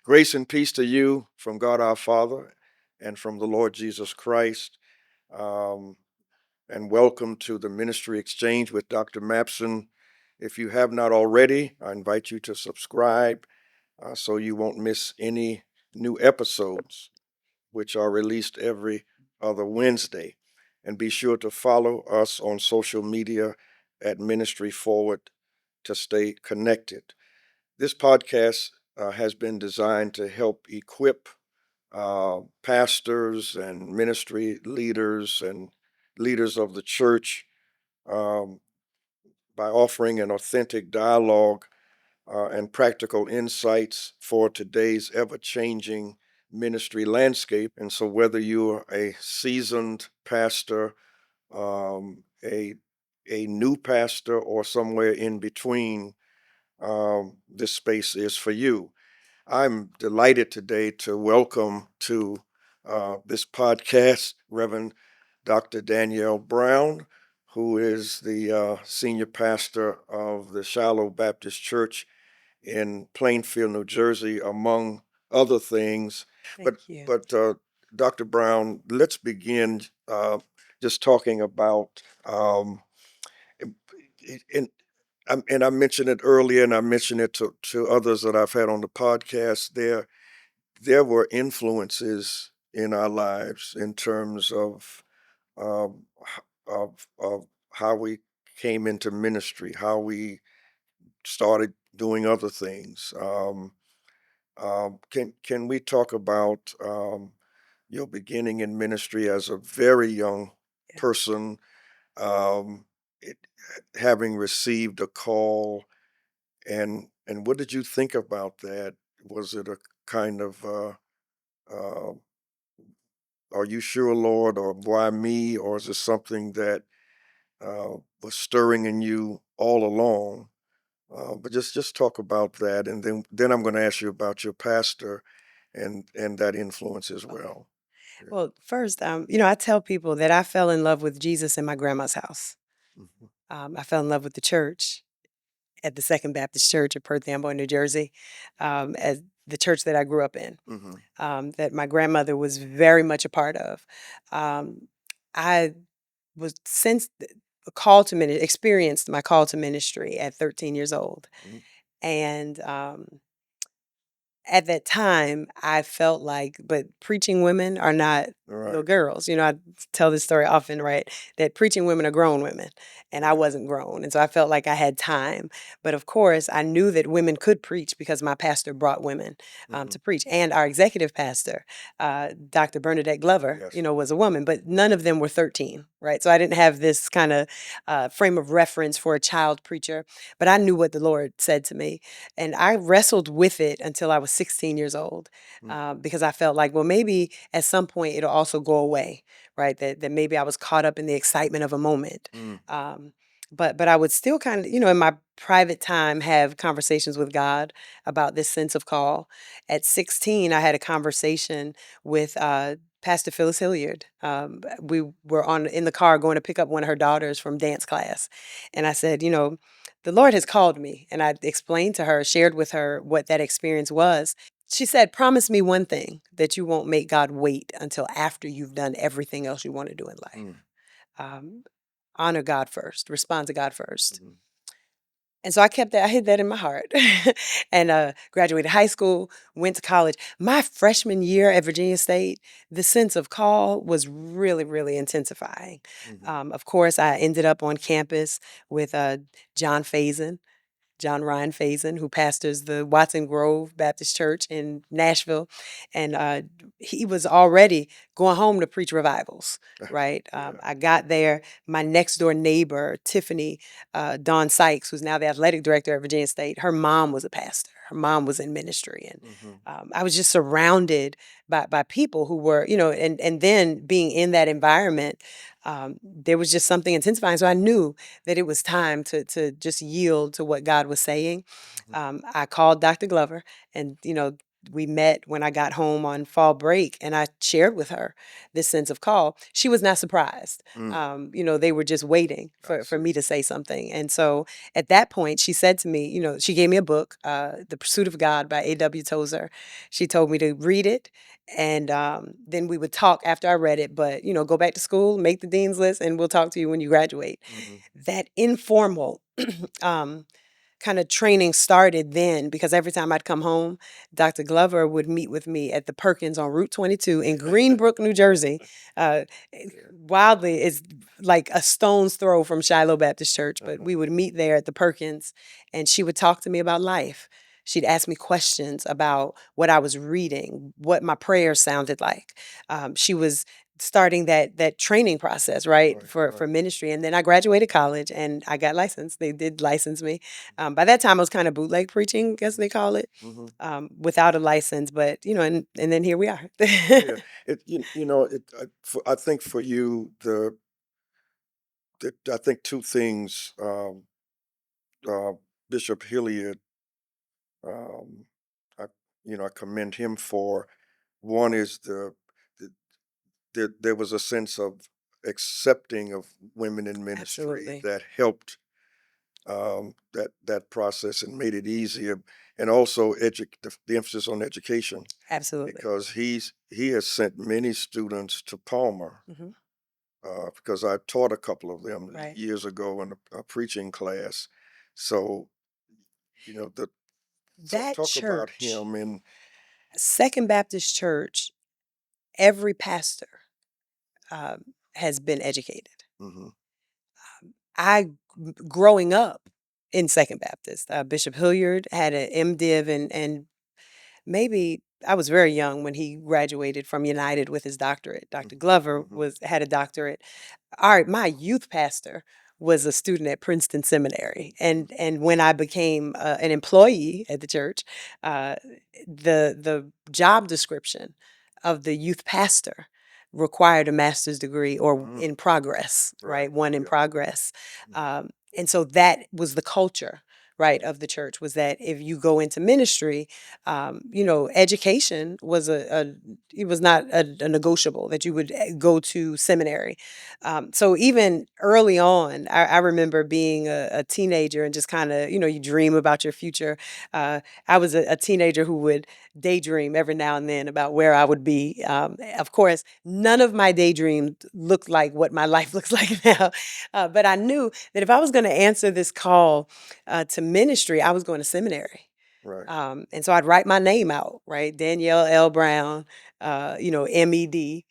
Grace and peace to you from God our Father and from the Lord Jesus Christ. Um, and welcome to the Ministry Exchange with Dr. Mapson. If you have not already, I invite you to subscribe so you won't miss any new episodes, which are released every other Wednesday. And be sure to follow us on social media at Ministry Forward to stay connected. This podcast has been designed to help equip pastors and ministry leaders and leaders of the church um, by offering an authentic dialogue and practical insights for today's ever changing ministry landscape. And so, whether you're a seasoned pastor, a new pastor, or somewhere in between, this space is for you. I'm delighted today to welcome to this podcast Reverend Dr. Danielle Brown, who is the senior pastor of the Shiloh Baptist Church in Plainfield, New Jersey, among other things. But Thank you. but Dr. Brown, let's begin just talking about in, and I mentioned it earlier, and I mentioned it to others that I've had on the podcast. There were influences in our lives in terms um, of how we came into ministry, how we started doing other things. Can we talk about your beginning in ministry as a very young Yeah. person, um, it, having received a call, and what did you think about that? Was it a kind of uh, "Are you sure, Lord?" or "Why me?" or is it something that was stirring in you all along? But just talk about that, and then I'm going to ask you about your pastor and that influence as Okay. well. Yeah. Well, first, I tell people that I fell in love with Jesus in my grandma's house. Mhm. I fell in love with the church at the Second Baptist Church of Perth Amboy, New Jersey, as the church that I grew up in, Mhm. that my grandmother was very much a part of. Um, I was since experienced my call to ministry at 13 years old, Mhm. and at that time, I felt like, but preaching women are not All little right. girls. I tell this story often, right? That preaching women are grown women, and I Right. wasn't grown. And so I felt like I had time. But of course, I knew that women could preach because my pastor brought women Mhm. to preach. And our executive pastor, Dr. Bernadette Glover, Yes. was a woman, but none of them were 13, right? So I didn't have this kind of frame of reference for a child preacher, but I knew what the Lord said to me. And I wrestled with it until I was 16 years old, Mm. because I felt like, well, maybe at some point it'll also go away, right? That maybe I was caught up in the excitement of a moment. Mm. Um, but I would still kind of, in my private time, have conversations with God about this sense of call. At 16, I had a conversation with Pastor Phyllis Hilliard. We were in the car going to pick up one of her daughters from dance class, and I said, the Lord has called me. And I explained to her, shared with her what that experience was. She said, promise me one thing, that you won't make God wait until after you've done everything else you want to do in life. Mm. Um, Honor God first, respond to God first. Mhm. And so I kept that, I hid that in my heart and graduated high school, went to college. My freshman year at Virginia State, the sense of call was really, really intensifying. Mhm. Of course, I ended up on campus with John Faison, John Ryan Faison, who pastors the Watson Grove Baptist Church in Nashville. And he was already going home to preach revivals, right? Yeah. I got there. My next door neighbor, Tiffany Dawn Sykes, who's now the athletic director at Virginia State, her mom was a pastor. Her mom was in ministry. And Mhm. I was just surrounded by people who were, and then being in that environment, there was just something intensifying. So I knew that it was time to just yield to what God was saying. Mhm. I called Dr. Glover, and we met when I got home on fall break, and I shared with her this sense of call. She was not surprised. Mm, They were just waiting I for see. me to say something. And so at that point, she said to me, she gave me a book, The Pursuit of God by A.W. Tozer. She told me to read it, and then we would talk after I read it. But go back to school, make the dean's list, and we'll talk to you when you graduate. Hmm. That informal um, kind of training started then, because every time I'd come home, Dr. Glover would meet with me at the Perkins on Route 22 in Greenbrook, New Jersey. Uh, Yeah. Wildly, it's like a stone's throw from Shiloh Baptist Church, but Uh-huh. we would meet there at the Perkins, and she would talk to me about life. She'd ask me questions about what I was reading, what my prayers sounded like. She was starting that training process, right, Right, for right. ministry. And then I graduated college and I got licensed. They did license me. By that time, I was kind of bootleg preaching, I guess they call it, Mm-hmm. without a license. But and then here we are. Yeah. I think for you, I think two things. Uh, Bishop Hilliard, um, I I commend him for. One is the there was a sense of accepting of women in ministry Absolutely, that helped that process and made it easier, and also the emphasis on education, absolutely. because he has sent many students to Palmer, Hmm. because I taught a couple of them Right. years ago in a preaching class. So the That talk about church, him and. Second Baptist Church, every pastor has been educated. Hmm. I, growing up in Second Baptist, Bishop Hilliard had an MDiv, and maybe I was very young when he graduated from United with his doctorate. Dr. Glover Hmm. had a doctorate. My youth pastor was a student at Princeton Seminary, and when I became an employee at the church, uh, the job description of the youth pastor required a master's degree or Hmm. in progress, Right. right? One in Yeah. progress. Mm. And so that was the culture, right, of the church, was that if you go into ministry, education was it was not a negotiable, that you would go to seminary. So even early on, I remember being a teenager and just kind of, you dream about your future. I was a teenager who would daydream every now and then about where I would be. Of course, none of my daydreams looked like what my life looks like now. But I knew that if I was going to answer this call to ministry, I was going to seminary. Right. And so I'd write my name out, right? Danielle L. Brown, MED,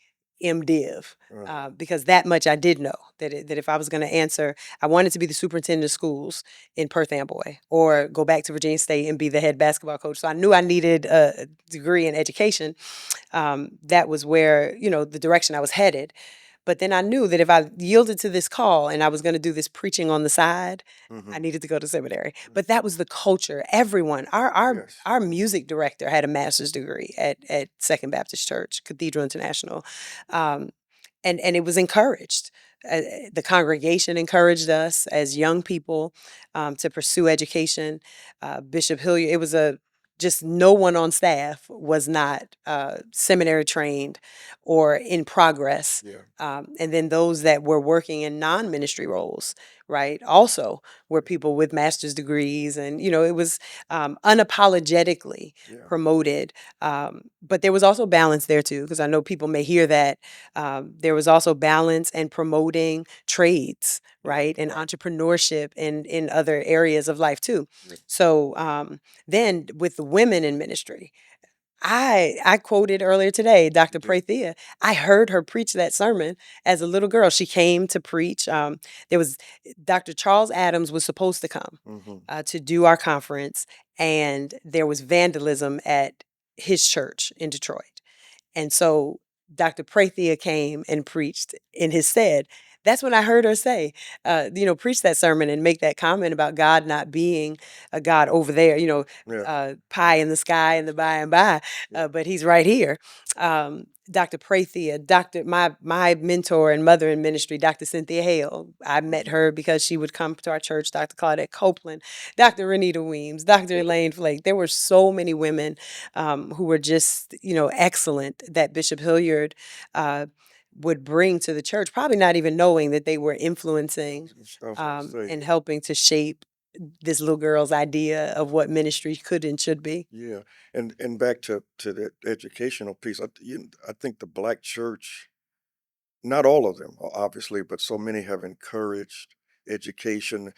MDiv, Uh-huh. because that much I did know, that if I was going to answer, I wanted to be the superintendent of schools in Perth Amboy or go back to Virginia State and be the head basketball coach. So I knew I needed a degree in education. That was where, the direction I was headed. But then I knew that if I yielded to this call and I was going to do this preaching on the side, Hmm. I needed to go to seminary. But that was the culture. Everyone, Yes. our music director had a master's degree at Second Baptist Church, Cathedral International, um, and it was encouraged. The congregation encouraged us as young people to pursue education. Bishop Hilliard, it was a just no one on staff was not seminary trained or in progress. Yeah. And then those that were working in non-ministry roles, right, also were people with master's degrees. And, it was unapologetically Yeah. promoted. But there was also balance there too, because I know people may hear that. There was also balance and promoting trades, Yeah. right, and Right. entrepreneurship in other areas of life too. Yeah. So then with the women in ministry, I quoted earlier today, You Dr. did. Prathia. I heard her preach that sermon as a little girl. She came to preach. There was Dr. Charles Adams was supposed to come Hmm. to do our conference, and there was vandalism at his church in Detroit. And so Dr. Prathia came and preached in his stead. That's when I heard her say, preach that sermon and make that comment about God not being a God over there, Yeah. pie in the sky and the by and by, Yeah. but he's right here. Dr. Prathia, my mentor and mother in ministry, Dr. Cynthia Hale. I met Mhm. her because she would come to our church. Dr. Claudette Copeland, Dr. Renita Weems, Dr. Elaine Flake. There were so many women who were just, excellent that Bishop Hilliard uh, would bring to the church, probably not even knowing that they were influencing I was gonna say, and helping to shape this little girl's idea of what ministry could and should be. yeah, and back to the educational piece. I think the black church, not all of them, obviously, but so many have encouraged education,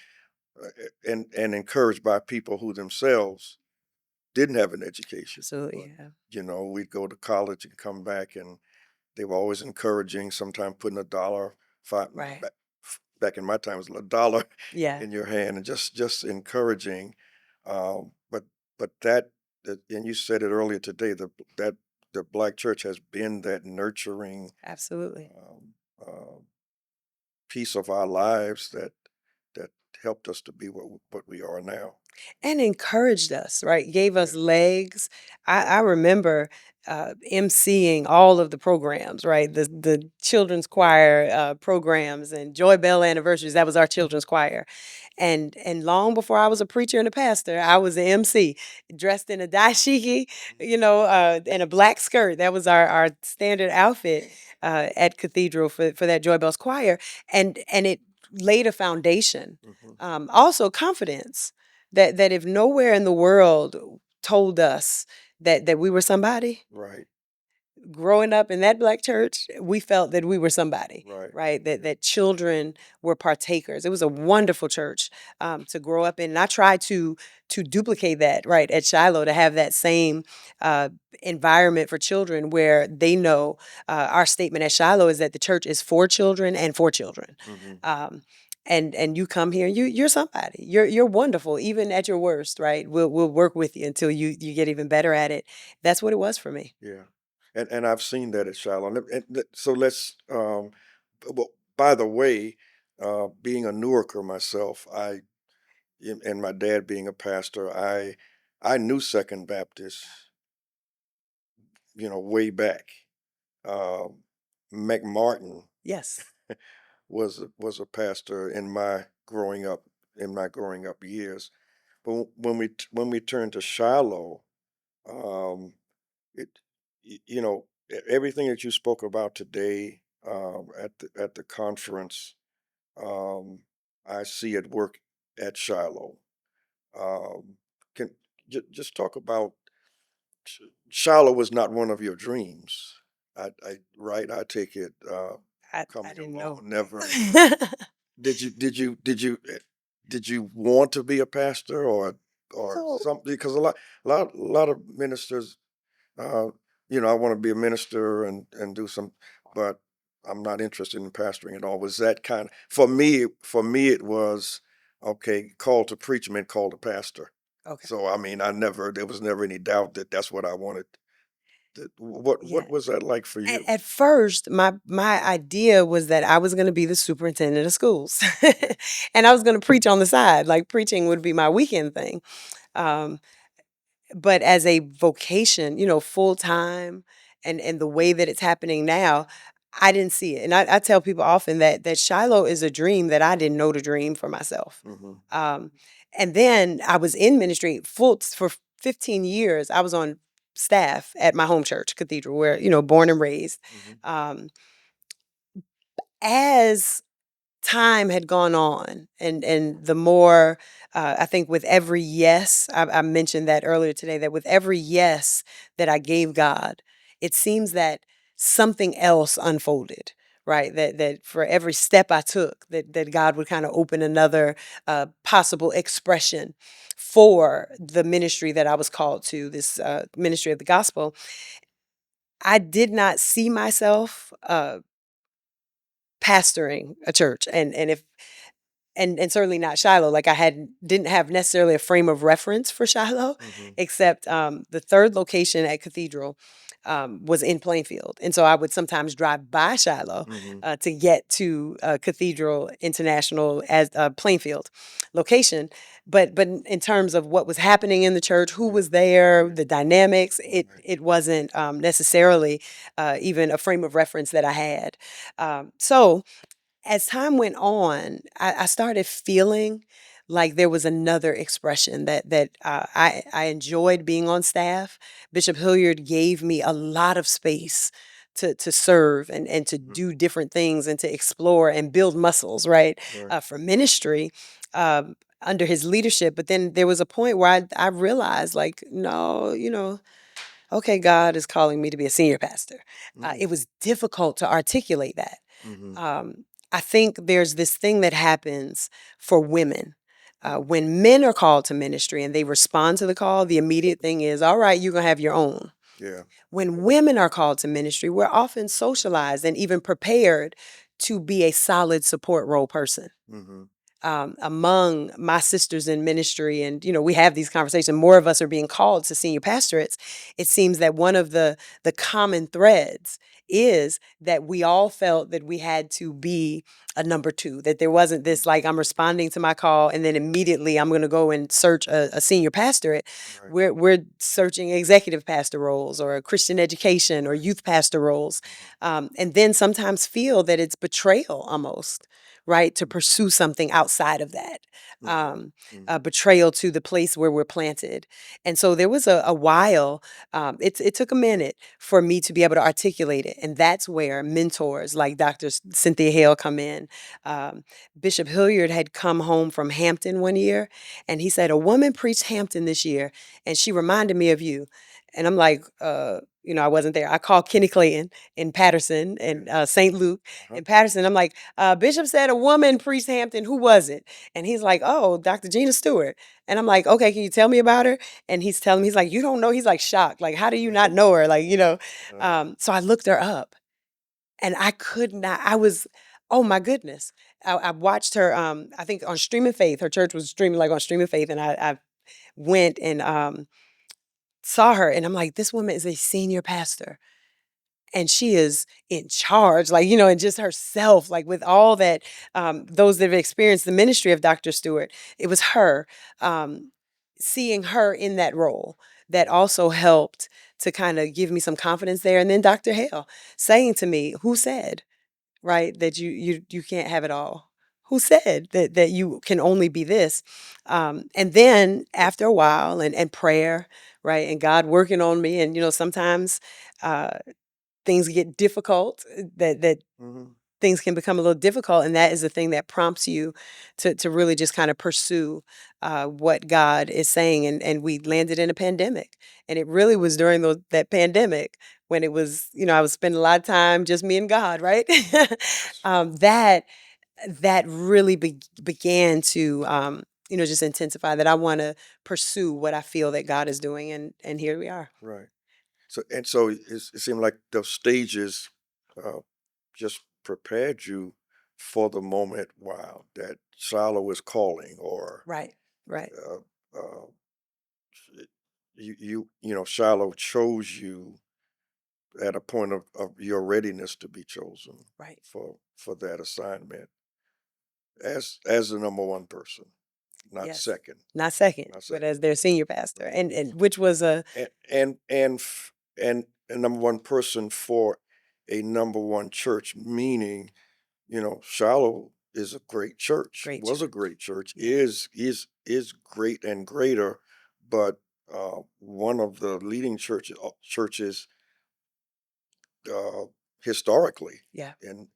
and encouraged by people who themselves didn't have an education. But Absolutely. Yeah. we'd go to college and come back, and they were always encouraging. Sometimes putting a dollar, five Right. back in my time, it was a dollar Yeah. in your hand, and just encouraging. But that, and you said it earlier today, that the black church has been that nurturing Absolutely. um, uh, piece of our lives that helped us to be what we are now. And encouraged us, right? Gave Yeah. us legs. I remember emceeing all of the programs, right? The children's choir programs and Joy Bell anniversaries. That was our children's choir. And long before I was a preacher and a pastor, I was an MC, dressed in a dashiki, and a black skirt. That was our standard outfit at Cathedral for that Joy Bell's choir, and it laid a foundation. Hmm. Also, confidence that if nowhere in the world told us that we were somebody, Right. growing up in that black church, we felt that we were somebody, Right. right? That Yeah. that children were partakers. It was a wonderful church to grow up in, and I tried to duplicate that, right, at Shiloh, to have that same uh, environment for children where they know our statement at Shiloh is that the church is for children and for children. Hmm. Um, and you come here, you're somebody. You're wonderful, even at your worst, right? We'll work with you until you get even better at it. That's what it was for me. Yeah. And I've seen that at Shiloh. So let's well, by the way, being a Newarker myself, and my dad being a pastor, I knew Second Baptist, way back. Um, McMartin Yes. was a pastor in my growing up years. But when we turned to Shiloh, um, it everything that you spoke about today, at the conference, um, I see at work at Shiloh. Um, can just talk about Shiloh was not one of your dreams. Right? I take it, I coming didn't along. know. Never. Did you want to be a pastor, or So, something? Because a lot of ministers, uh, I want to be a minister and do some, but I'm not interested in pastoring at all. Was that kind of, for me? For me, it was okay. Called to preach meant called to pastor. okay. So I mean, there was never any doubt that that's what I wanted. What Yeah. was that like for At, you? at first, my idea was that I was going to be the superintendent of schools, Yeah. and I was going to preach on the side. Like preaching would be my weekend thing. Um, but as a vocation, full time, and the way that it's happening now, I didn't see it. And I tell people often that Shiloh is a dream that I didn't know to dream for myself. Hmm. Um, and then I was in ministry full for 15 years. I was on staff at my home church, Cathedral, where born and raised. Hmm. Um, as time had gone on, and the more I think with every yes, I mentioned that earlier today, that with every yes that I gave God, it seems that something else unfolded, right? That for every step I took, that God would kind of open another possible expression for the ministry that I was called to, this ministry of the gospel. I did not see myself pastoring a church, and if and certainly not Shiloh. Like I didn't have necessarily a frame of reference for Shiloh, Mhm. except the third location at Cathedral was in Plainfield, and so I would sometimes drive by Shiloh Mhm. to get to Cathedral International as a Plainfield location. But in terms of what was happening in the church, who Yeah. was there, the dynamics, Right. it wasn't necessarily even a frame of reference that I had. So as time went on, I started feeling like there was another expression that I enjoyed being on staff. Bishop Hilliard gave me a lot of space to serve and to Mm. do different things and to explore and build muscles, right, Right. for ministry. Under his leadership, but then there was a point where I realized, like, no, okay, God is calling me to be a senior pastor. Mm. It was difficult to articulate that. Mhm. I think there's this thing that happens for women. Mhm. When men are called to ministry and they respond to the call, the immediate thing is, all right, you're going to have your own. Yeah. When women are called to ministry, we're often socialized and even prepared to be a solid support role person. Mhm. Among my sisters in ministry, and we have these conversations, more of us are being called to senior pastorates. It seems that one of the common threads is that we all felt that we had to be a number two, that there wasn't Mm. this, like, I'm responding to my call and then immediately I'm going to go and search a senior pastorate. Right. We're searching executive pastor roles or Christian education or Right. youth pastor roles, Mhm. and then sometimes feel that it's betrayal almost, right, to Mm. pursue something outside of that. Mhm. Mhm. A betrayal to the place where we're planted. And so there was a while, it took a minute for me to be able to articulate it. And that's where mentors like Dr. Cynthia Hale come in. Um, Bishop Hilliard had come home from Hampton one year, and he said, a woman preached Hampton this year, and she reminded me of you. And I'm like, I wasn't there. I called Kenny Clayton in Patterson Yeah. and St. Luke Uh-huh. in Patterson. I'm like, Bishop said a woman preached Hampton. Who was it? And he's like, oh, Dr. Gina Stewart. And I'm like, okay, can you tell me about her? And he's telling me, he's like, you don't know. He's like shocked. Like, how do you not know her? Like, Uh-huh. So I looked her up, and I could not, oh my goodness. I watched her, I think on Streaming Faith. Her church was streaming, like on Streaming Faith. And I went and saw her, and I'm like, this woman is a senior pastor, and she is in charge, like, and just herself, like, with all that, those that have experienced the ministry of Dr. Stewart, it was her, seeing her in that role that also helped to kind of give me some confidence there. And then Dr. Hale saying to me, who said, right, that you can't have it all? Who said that you can only be this? And then after a while, and prayer, right, and God working on me, and sometimes uh, things get difficult, that Mhm. things can become a little difficult, and that is the thing that prompts you to really just kind of pursue what God is saying. And we landed in a pandemic, and it really was during that pandemic when it was, I was spending a lot of time just me and God, right? Yes. That really began to just intensify that I want to pursue what I feel that God is doing, and here we are. Right. So it seemed like those stages uh, just prepared you for the moment. Wow, that Shiloh is calling, or Right, right, uh, uh, Shiloh chose you at a point of your readiness to be chosen right. for that assignment as the number one person, not Yes. second, Not second, not but second. as their senior pastor, Right. and which was a And a number one person for a number one church, meaning, Shiloh is a great church, great was a church. great church, Yeah. is great and greater, but one of the leading churches uh, historically. Yeah. And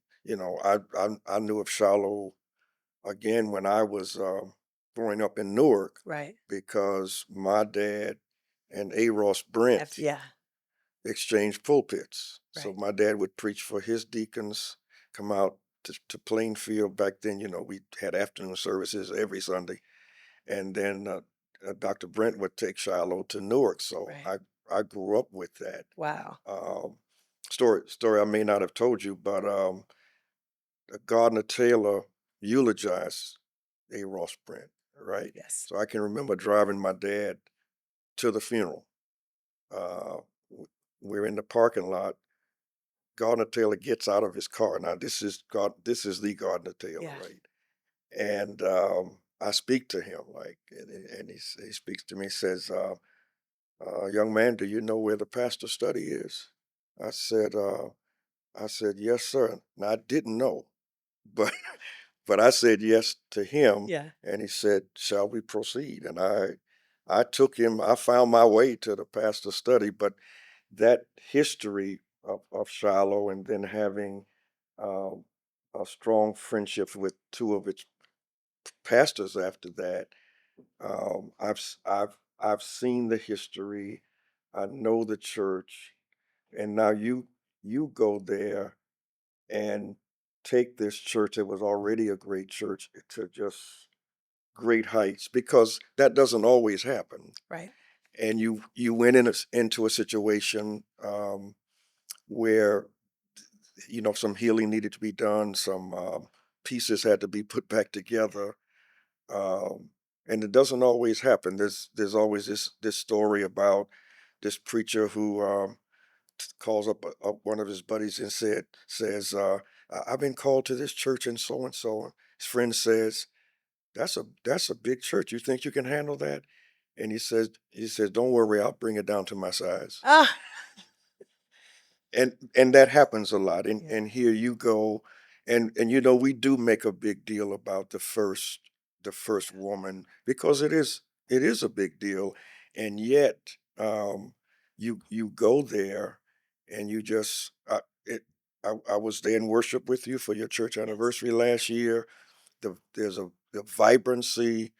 I knew of Shiloh again when I was growing up in Newark, Right. because my dad and A. Ross Brent Yeah. exchanged pulpits. So Right. my dad would preach for his deacons, come out to Plainfield. Back then, we had afternoon services every Sunday. And then Dr. Brent would take Shiloh to Newark. So Right. I grew up with that. Wow. Um, story I may not have told you, but Gardner Taylor eulogized a Ross Brent, right? Yes. So I can remember driving my dad to the funeral. Uh, we're in the parking lot. Gardner Taylor gets out of his car. Now this is the Gardner Taylor, Yeah. right? And I speak to him and he speaks to me. Says, "Young man, do you know where the pastor study is?" I said, uh, "I said yes, sir." Now I didn't know, but but I said yes to him, Yeah. and he said, "Shall we proceed?" And I took him. I found my way to the pastor study, but that history of Shiloh, and then having um, a strong friendship with two of its pastors after that. I've seen the history. I know the church, and now you go there and take this church that was already a great church to just great heights, because that doesn't always happen. Right. And you went into a situation where some healing needed to be done, some pieces had to be put back together, um, and it doesn't always happen. There's always this story about this preacher who calls up one of his buddies and says, "I've been called to this church and so and so." His friend says, "That's a big church. You think you can handle that?" And he says, "Don't worry, I'll bring it down to my size." Ah. And that happens a lot, and Yeah. and here you go, and we do make a big deal about the first woman, because it is a big deal, and yet you go there, and you just it I was there in worship with you for your church Yes. anniversary last year. There's a the vibrancy.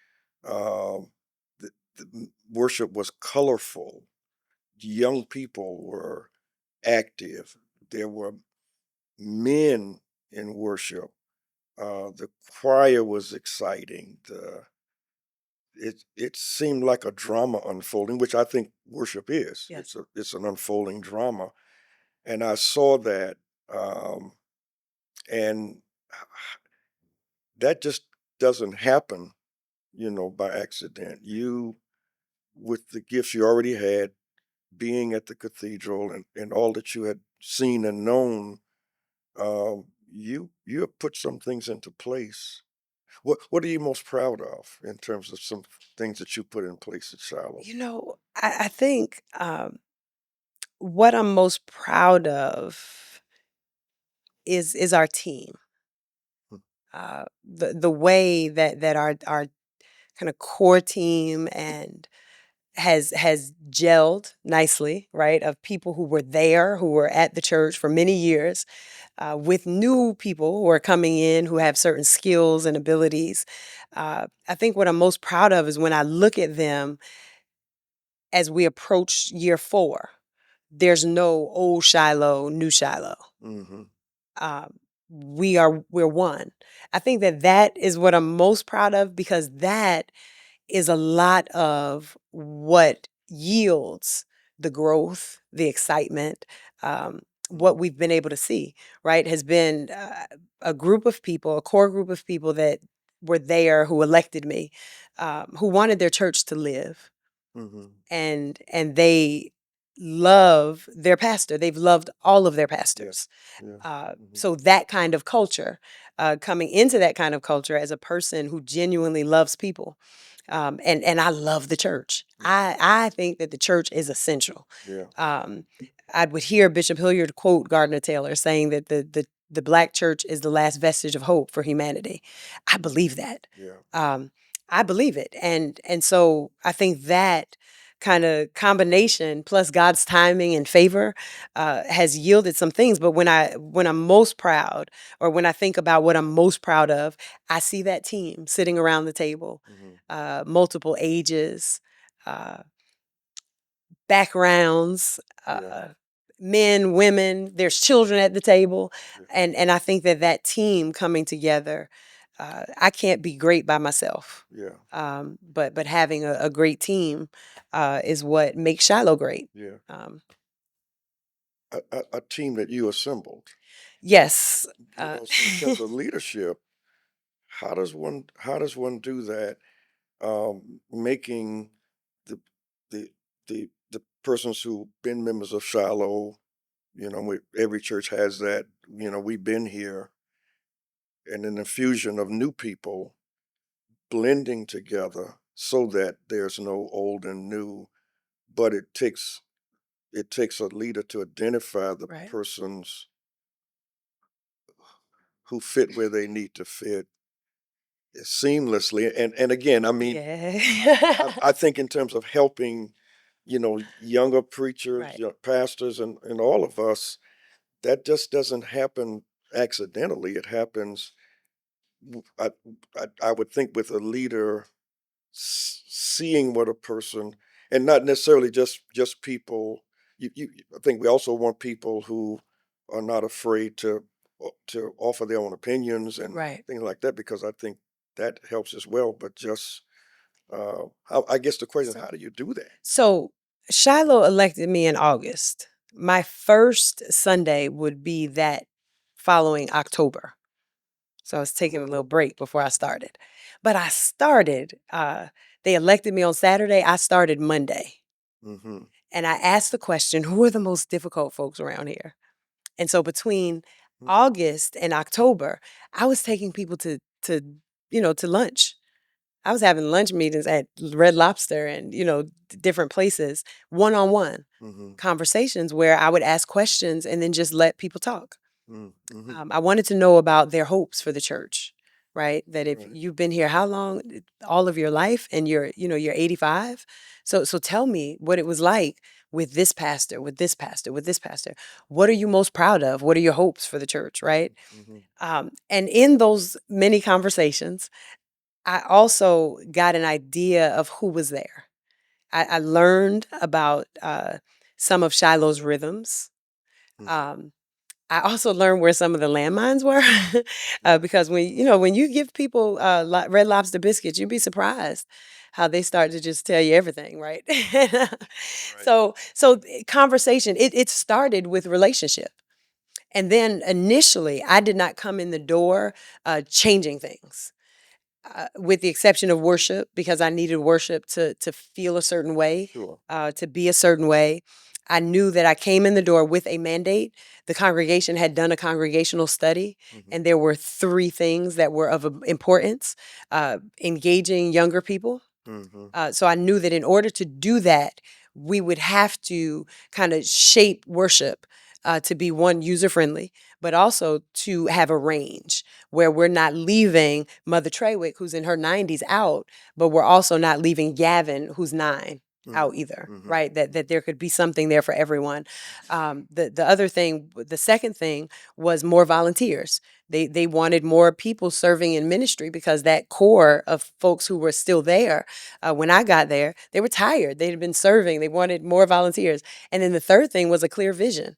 um the worship was colorful. Young people were active. There were men in worship. The choir was exciting. It seemed like a drama unfolding, which I think worship is. Yes. It's an unfolding drama, and I saw that, um, and that just doesn't happen, by accident. You, with the gifts you already had, being at the cathedral, and all that you had seen and known, you have put some things into place. What are you most proud of in terms of some things that you put in place at Shiloh? I think what I'm most proud of is our team. Hmm. The way that our kind of core team and has gelled nicely, right? Of people who were there, who were at the church for many years, with new people who are coming in who have certain skills and abilities. I think what I'm most proud of is when I look at them as we approach year 4. There's no old Shiloh, new Shiloh. Mm-hmm. Um, we're one. I think that is what I'm most proud of, because that is a lot of what yields the growth, the excitement, what we've been able to see, right? Has been a group of people, a core group of people that were there, who elected me, who wanted their church to live, Mm-hmm. and they love their pastor. They've loved all of their Yeah. pastors. Yeah. Mm-hmm. So that kind of culture, coming into that kind of culture as a person who genuinely loves people, and I love the church. Yeah. I think that the church is essential. Yeah. Um, I would hear Bishop Hilliard quote Gardner Taylor saying that the black church is the last vestige of hope for humanity. I believe that. Yeah. Um, I believe it, and so I think that kind of combination plus God's timing and favor has yielded some things. But when I'm most proud, or when I think about what I'm most proud of, I see that team sitting around the table, Mm-hmm. multiple ages, uh, backgrounds, Yeah. men, women. There's children at the table, Yeah. and I think that team coming together. I can't be great by myself, Yeah. but having a great team is what makes Shiloh great. Yeah. Um, A team that you assembled. yes, In terms of leadership, how does one do that? Making the the the persons who've been members of Shiloh, every church has that. We've been here, and an infusion of new people blending together so that there's no old and new. But it takes a leader to identify the Right. persons who fit where they need to fit seamlessly. And again, I mean, I, Yeah. I think in terms of helping, younger preachers, Right. pastors, and all of us, that just doesn't happen accidentally. It happens, I, I would think, with a leader seeing what a person, and not necessarily just people. I think we also want people who are not afraid to offer their own opinions and Right. things like that, because I think that helps as well. But just I guess the question is, So how do you do that? so Shiloh elected me in August. My first Sunday would be that following October. So I was taking a little break before I started. But I started, they elected me on Saturday. I started Monday. Mm-hmm. And I asked the question, who are the most difficult folks around here? And so between August and October, I was taking people to lunch. I was having lunch meetings at Red Lobster and, different places, one-on-one Mm-hmm. conversations where I would ask questions and then just let people talk. Mm-hmm. I wanted to know about their hopes for the church, right? That if Right. you've been here how long? All of your life, and you're 85. So tell me what it was like with this pastor, with this pastor, with this pastor. What are you most proud of? What are your hopes for the church, right? Mm-hmm. And in those many conversations, I also got an idea of who was there. I learned about some of Shiloh's rhythms. Mm-hmm. Um, I also learned where some of the landmines were, because when you give people Red Lobster biscuits, you'd be surprised how they start to just tell you everything, right? Right. So conversation, it started with relationship, and then initially I did not come in the door changing things with the exception of worship, because I needed worship to feel a certain way, Sure. to be a certain way. I knew that I came in the door with a mandate. The congregation had done a congregational study, Mm-hmm. and there were three things that were of importance: engaging younger people. Mm-hmm. So I knew that in order to do that, we would have to kind of shape worship to be one user friendly, but also to have a range where we're not leaving Mother Treywick, who's in her 90s, out, but we're also not leaving Gavin, who's 9, out either. Mm-hmm. Right, that there could be something there for everyone. The other thing, the second thing, was more volunteers. They wanted more people serving in ministry, because that core of folks who were still there when I got there, they were tired. They had been serving. They wanted more volunteers. And then the third thing was a clear vision.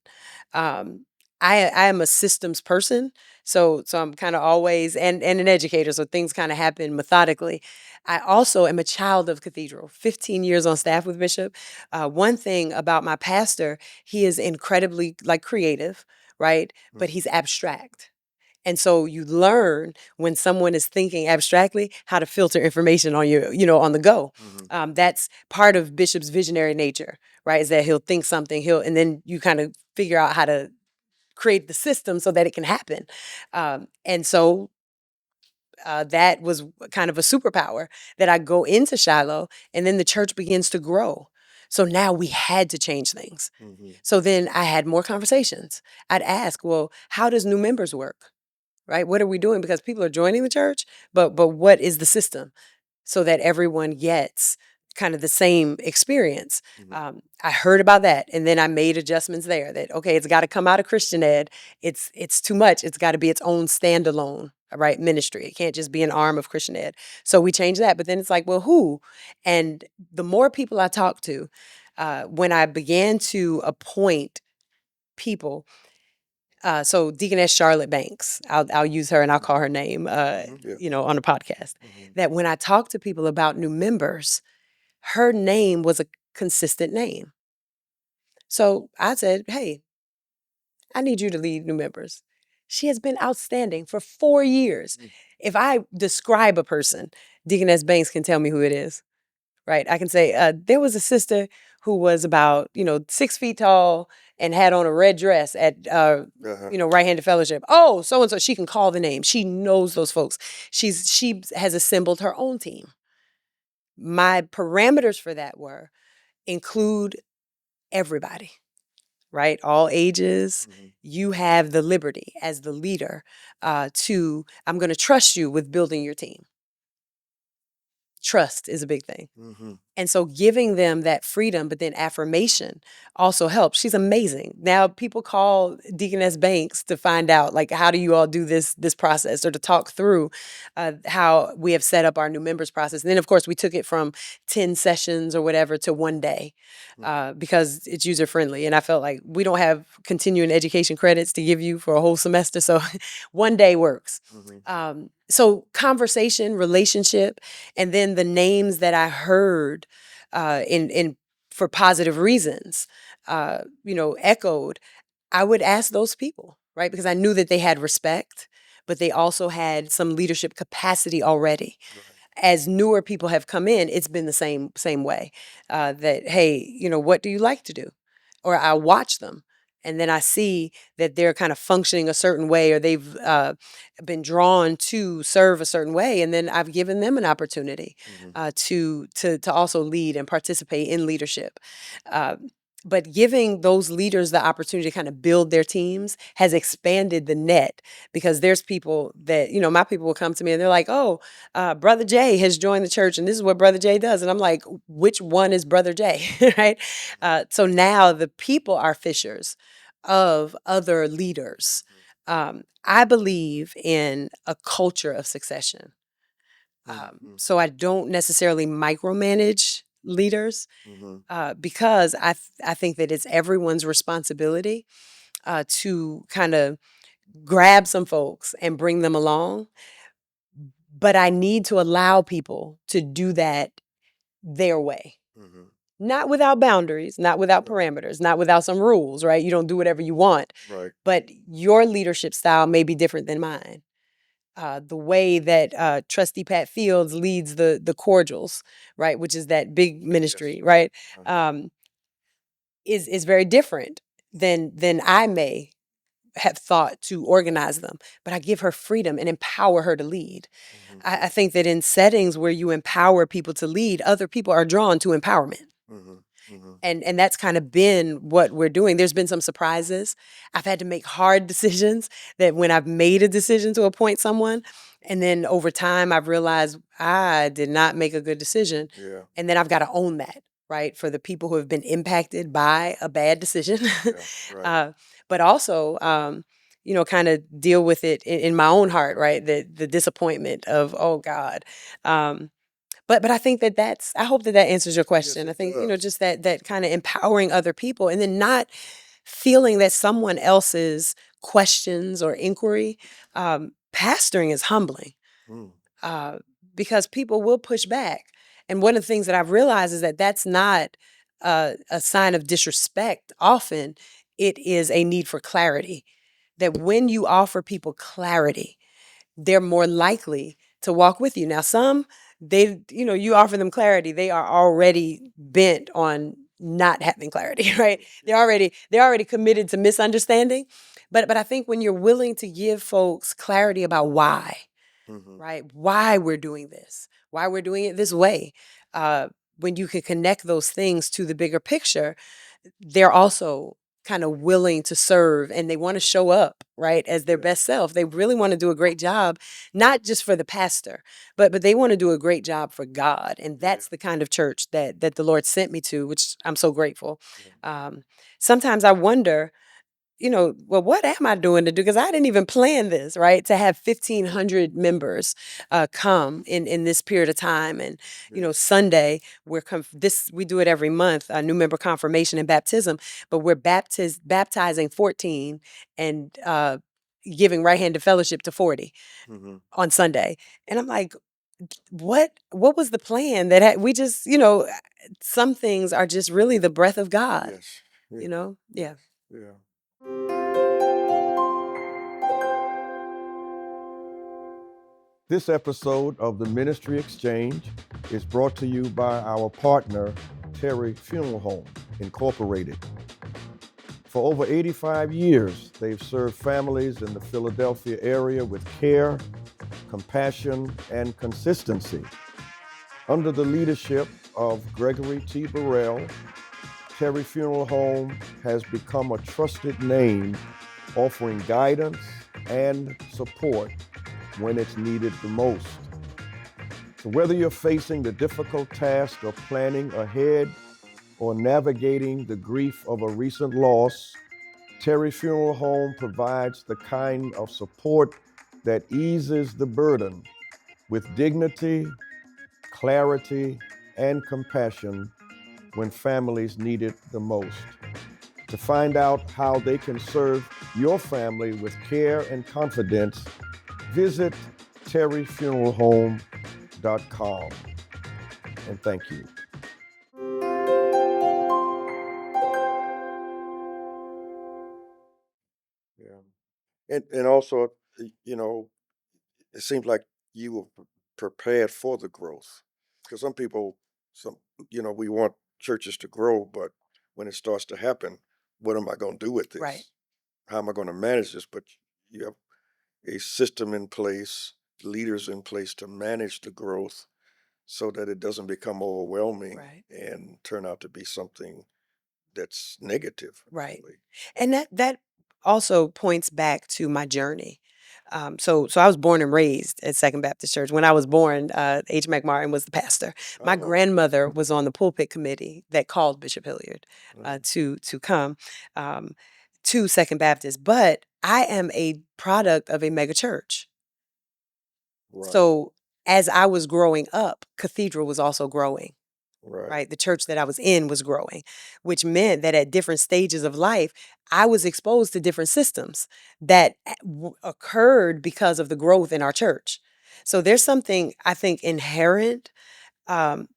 Um, I am a systems person, so I'm kind of always and an educator, so things kind of happen methodically. I also am a child of Cathedral. 15 years on staff with Bishop. One thing about my pastor, he is incredibly creative, right? But he's abstract. And so you learn when someone is thinking abstractly how to filter information on on the go. Mm-hmm. That's part of Bishop's visionary nature, right? Is that he'll think something, and then you kind of figure out how to create the system so that it can happen. And so that was kind of a superpower that I go into Shiloh, and then the church begins to grow. So now we had to change things. Mm-hmm. So then I had more conversations. I'd ask, well, how does new members work? Right? What are we doing? Because people are joining the church, but what is the system so that everyone gets kind of the same experience? Mm-hmm. I heard about that, and then I made adjustments there. That okay, it's got to come out of Christian Ed. It's too much. It's got to be its own standalone, right, ministry. It can't just be an arm of Christian Ed. So we changed that. But then it's like, well, who? And the more people I talked to, when I began to appoint people, so Deaconess Charlotte Banks, I'll use her and I'll call her name, Mm-hmm. Yeah. on a podcast. Mm-hmm. That when I talk to people about new members, her name was a consistent name. So I said, "Hey, I need you to lead new members." She has been outstanding for 4 years. if I describe a person, Deaconess Banks can tell me who it is, right? I can say, there was a sister who was about, 6 feet tall and had on a red dress at, right-handed fellowship. Oh, so-and-so, she can call the name. She knows those folks. She has assembled her own team. My parameters for that include everybody, right? All ages. You have the liberty as the leader I'm going to trust you with building your team. Trust is a big thing. And so giving them that freedom, but then affirmation also helps. She's amazing. Now people call Deaconess Banks to find out, like, how do you all do this process, or to talk through how we have set up our new members process. And then, of course, we took it from 10 sessions or whatever to one day because it's user friendly. And I felt like we don't have continuing education credits to give you for a whole semester. So one day works. So conversation, relationship, and then the names that I heard in for positive reasons, echoed. I would ask those people, right? Because I knew that they had respect, but they also had some leadership capacity already. As newer people have come in, it's been the same way. That, hey, what do you like to do? Or I watch them, and then I see that they're kind of functioning a certain way, or they've been drawn to serve a certain way, and then I've given them an opportunity to also lead and participate in leadership. But giving those leaders the opportunity to kind of build their teams has expanded the net, because there's people that, my people will come to me and they're like, oh, Brother Jay has joined the church and this is what Brother Jay does. And I'm like, which one is Brother Jay? Right? So now the people are fishers of other leaders. I believe in a culture of succession. So I don't necessarily micromanage leaders because I think that it's everyone's responsibility to kind of grab some folks and bring them along. But I need to allow people to do that their way. Not without boundaries, not without parameters, not without some rules, right? You don't do whatever you want. Right. But your leadership style may be different than mine. The way that Trustee Pat Fields leads the cordials, right, which is that big ministry, Yes. right, is very different than I may have thought to organize them. But I give her freedom and empower her to lead. I think that in settings where you empower people to lead, other people are drawn to empowerment. And that's kind of been what we're doing. There's been some surprises. I've had to make hard decisions that when I've made a decision to appoint someone, and then over time I've realized I did not make a good decision. Yeah. And then I've got to own that, right? For the people who have been impacted by a bad decision. Yeah. Right. But also, kind of deal with it in my own heart, right? The disappointment of, oh God. But I think I hope that answers your question. Yes, I think, it does. just that kind of empowering other people, and then not feeling that someone else's questions or inquiry. Pastoring is humbling uh, because people will push back. And one of the things that I've realized is that that's not a sign of disrespect. Often it is a need for clarity. That when you offer people clarity, they're more likely to walk with you. Now, some, you offer them clarity, they are already bent on not having clarity, right? They're already committed to misunderstanding. But I think when you're willing to give folks clarity about why, right? Why we're doing this, why we're doing it this way, when you can connect those things to the bigger picture, they're also kind of willing to serve, and they want to show up, right, as their best self. They really want to do a great job, not just for the pastor, but they want to do a great job for God. And that's the kind of church that the Lord sent me to, which I'm so grateful. Sometimes I wonder, well, what am I doing to do? Because I didn't even plan this, right? To have 1,500 members come in this period of time. And, Sunday, we do it every month, new member confirmation and baptism, but we're baptizing 14 and giving right-handed fellowship to 40 on Sunday. And I'm like, what was the plan we just, some things are just really the breath of God, Yes. Yeah. Yeah. Yeah. This episode of the Ministry Exchange is brought to you by our partner, Terry Funeral Home, Incorporated. For over 85 years, they've served families in the Philadelphia area with care, compassion, and consistency. Under the leadership of Gregory T. Burrell, Terry Funeral Home has become a trusted name, offering guidance and support when it's needed the most. So whether you're facing the difficult task of planning ahead or navigating the grief of a recent loss, Terry Funeral Home provides the kind of support that eases the burden with dignity, clarity, and compassion when families need it the most. To find out how they can serve your family with care and confidence, visit terryfuneralhome.com. And thank you. Yeah. And also, you know, it seems like you were prepared for the growth. Because some people, some, we want churches to grow, but when it starts to happen, what am I going to do with Right. this? How am I going to manage this? But you have a system in place, leaders in place to manage the growth so that it doesn't become overwhelming Right. and turn out to be something that's negative. Right. Really. And that also points back to my journey. So I was born and raised at Second Baptist Church. When I was born, H. McMartin was the pastor. My Oh, grandmother was on the pulpit committee that called Bishop Hilliard mm, to come um, to Second Baptist. But I am a product of a mega church. right, So as I was growing up, Cathedral was also growing. right. Right? The church that I was in was growing, which meant that at different stages of life, I was exposed to different systems that occurred because of the growth in our church. So there's something I think inherent um,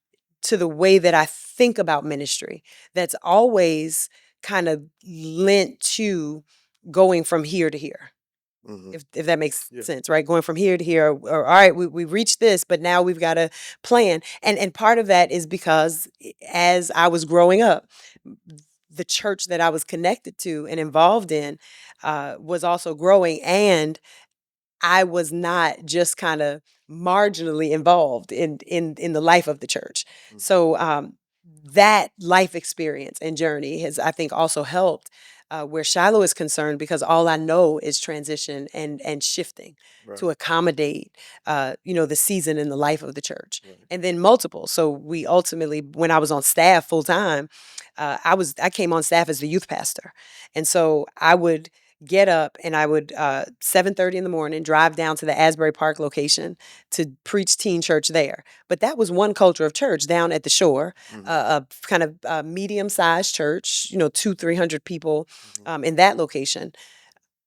to the way that I think about ministry that's always kind of lent to going from here to here. Hmm. If that makes Yeah. sense, right? Going from here to here, or all right, we reached this, but now we've got to plan. And part of that is because as I was growing up, the church that I was connected to and involved in was also growing, and I was not just kind of marginally involved in the life of the church. Hmm. So that life experience and journey has, I think, also helped where Shiloh is concerned, because all I know is transition and shifting Right, to accommodate, the season in the life of the church, right. and then multiple. So we ultimately, when I was on staff full time, I came on staff as the youth pastor, and so I would get up and I would 7:30 in the morning drive down to the Asbury Park location to preach teen church there. But that was one culture of church down at the shore, Hmm. a kind of medium-sized church, 200-300 people Hmm. in that location.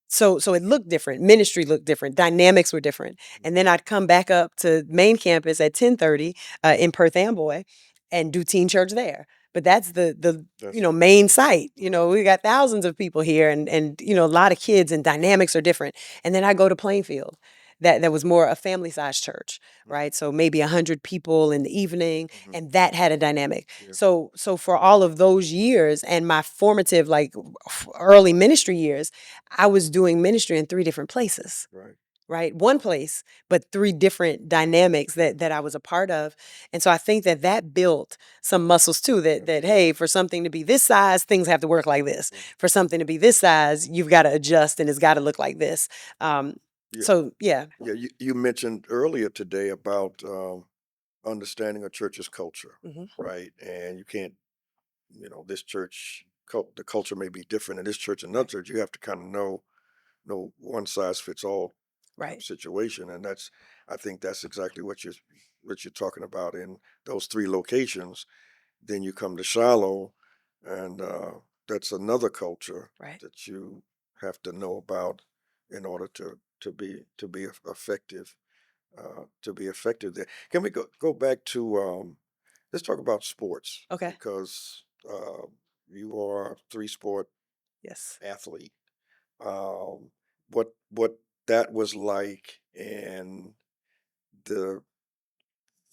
So it looked different. Ministry looked different. Dynamics were different. And then I'd come back up to main campus at 10:30 in Perth Amboy and do teen church there. But that's the That's main site. right. We got thousands of people here, and a lot of kids, and dynamics are different. And then I go to Plainfield. That was more a family sized church, right? So maybe 100 people in the evening, Hmm. and that had a dynamic. Yeah. So for all of those years and my formative, like early ministry years, I was doing ministry in 3 different places, Right. right? One place, but 3 different dynamics that I was a part of. And so I think that built some muscles too, that Absolutely. hey, for something to be this size, things have to work like this. Right. For something to be this size, you've got to adjust, and it's got to look like this. Um, Yeah. so yeah. Yeah. You mentioned earlier today about understanding a church's culture, Hmm. right? And you can't, this church, the culture may be different in this church and another Right. church. You have to kind of know no one size fits all type Right. situation, and I think that's exactly what you're talking about in those 3 locations. Then you come to Shiloh, and that's another culture Right. that you have to know about in order to be effective. To be effective there. Can we go back to let's talk about sports Okay. because you are a 3-sport Yes. athlete. What that was like, and the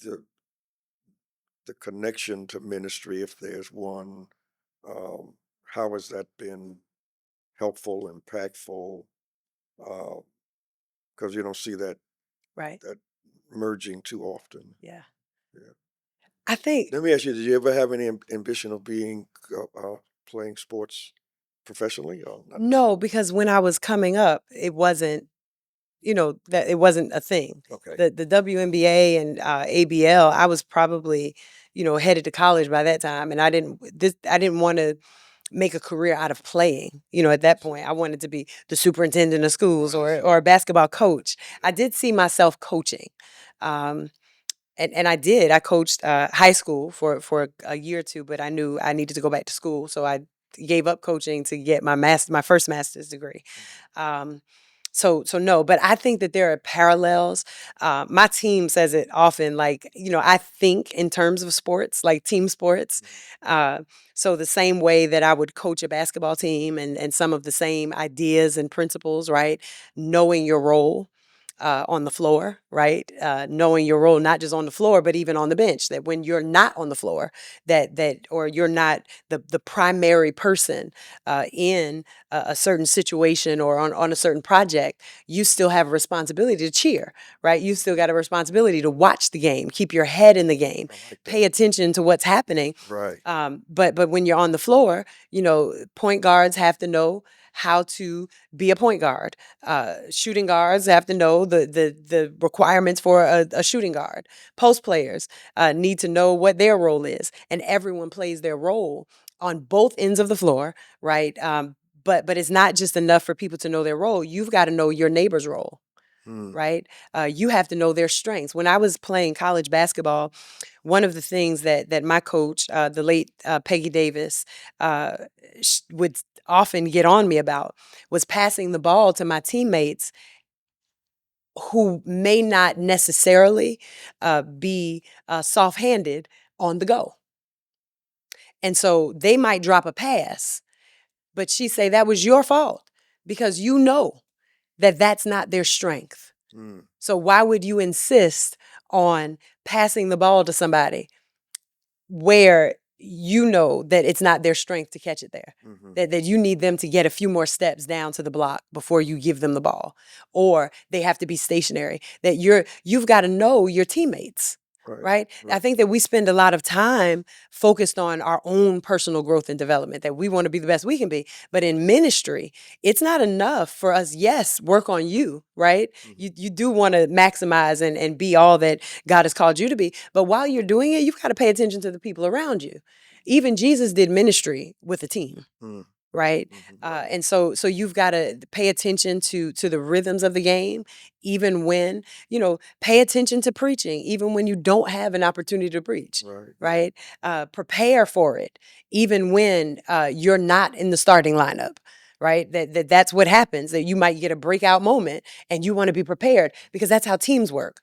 the the connection to ministry, if there's one, um, how has that been helpful, impactful? Because you don't see Right. that merging too often. Yeah. Yeah. I think Let me ask you: did you ever have any ambition of being playing sports professionally, or not no, necessarily? because when I was coming up, it wasn't, that it wasn't a thing. Okay. The WNBA and ABL, I was probably, headed to college by that time, and I didn't want to make a career out of playing. At I that see. point, I wanted to be the superintendent of schools I see. or a basketball coach. I Yeah. did see myself coaching. Um, and I did. I coached high school for a year or two, but I knew I needed to go back to school, so I gave up coaching to get my first master's degree. Um, so no, but I think that there are parallels. My team says it often, like, I think in terms of sports, like team sports. Uh, so the same way that I would coach a basketball team and some of the same ideas and principles, right? Knowing your role on the floor, right? Knowing your role not just on the floor, but even on the bench. That when you're not on the floor, or you're not the primary person in a certain situation or on a certain project, you still have a responsibility to cheer, right? You still got a responsibility to watch the game, keep your head in the game, I like that. pay attention to what's happening. Right. But when you're on the floor, point guards have to know how to be a point guard. Shooting guards have to know the requirements for a shooting guard. Post players need to know what their role is, and everyone plays their role on both ends of the floor, right? But it's not just enough for people to know their role. You've got to know your neighbor's role, Hmm. right? You have to know their strengths. When I was playing college basketball, one of the things that my coach, the late Peggy Davis, would often get on me about was passing the ball to my teammates who may not necessarily be soft-handed on the go. And so they might drop a pass, but she say that was your fault because you know that that's not their strength. Hmm. So why would you insist on passing the ball to somebody where you know that it's not their strength to catch it there? Hmm. That you need them to get a few more steps down to the block before you give them the ball, or they have to be stationary. That you've got to know your teammates, Right. right? I Right. think that we spend a lot of time focused on our own personal growth and development, that we want to be the best we can be. But in ministry, it's not enough for us, yes, work on you, right? Hmm. You do want to maximize and be all that God has called you to be. But while you're doing it, you've got to pay attention to the people around you. Even Jesus did ministry with a team, Hmm. right? Right. And so you've got to pay attention to the rhythms of the game, even when, pay attention to preaching, even when you don't have an opportunity to preach, Right. right? Prepare for it, even when you're not in the starting lineup. Right, that's what happens. That you might get a breakout moment, and you want to be prepared because that's how teams work.